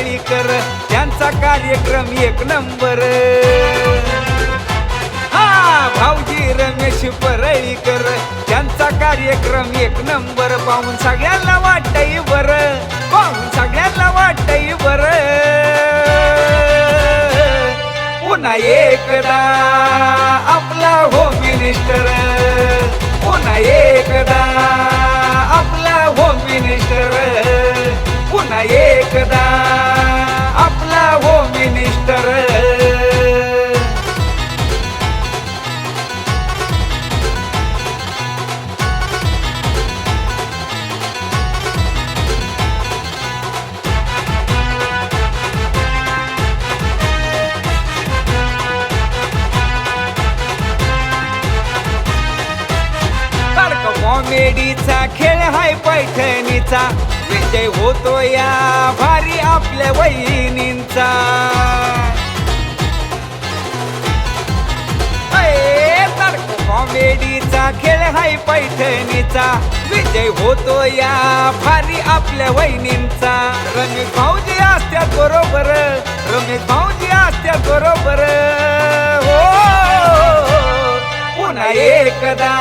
परळीकर त्यांचा कार्यक्रम एक नंबर। हा भाऊजी रमेश परळीकर त्यांचा कार्यक्रम एक नंबर। पाहून सगळ्यांना वाटतंय बरं, पाहून सगळ्यांना वाटतंय बरं। पुन्हा एकदा आपला होम मिनिस्टर, पुन्हा एकदा आपला होम मिनिस्टर, पुन्हा एकदा आपला होम मिनिस्टर। कॉमेडीचा खेळ हाय पैठणीचा, विजय होतो या भारी आपल्या वहिनींचा। कॉमेडीचा खेळ हाय पैठणीचा, विजय होतो या भारी आपल्या वहिनींचा। रमेश भाऊजी असत्यात बरोबर, रमेश भाऊजी असत्यात बरोबर। हो पुन्हा एकदा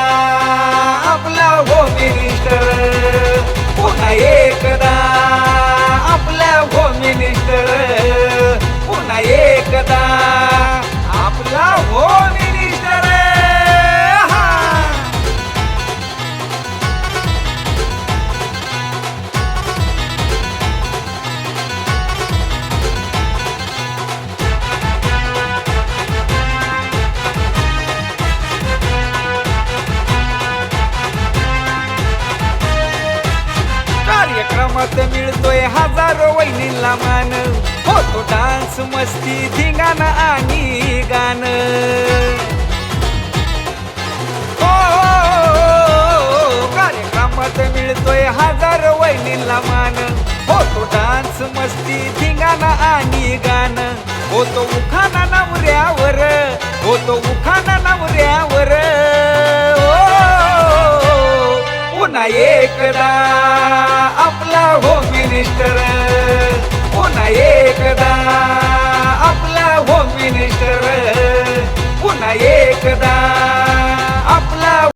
आपला होम मिनिस्टर, पुन्हा एकदा आपला होम मिनिस्टर, पुन्हा एकदा आपला होम मिनिस्टर। कार्यक्रमात मिळतोय हजारो वहिनींना मान, होतो डान्स मस्ती धिंगाणा आणि गाणं। हो कार्यक्रमात मिळतोय हजारो वहिनींना मान, होतो डान्स मस्ती धिंगाणा आणि गाणं। होतो उखाणा नवऱ्यावर, होतो उखाणा नवऱ्यावर। पुन्हा एकदा आपला होम मिनिस्टर, पुन्हा एकदा आपला होम मिनिस्टर, पुन्हा एकदा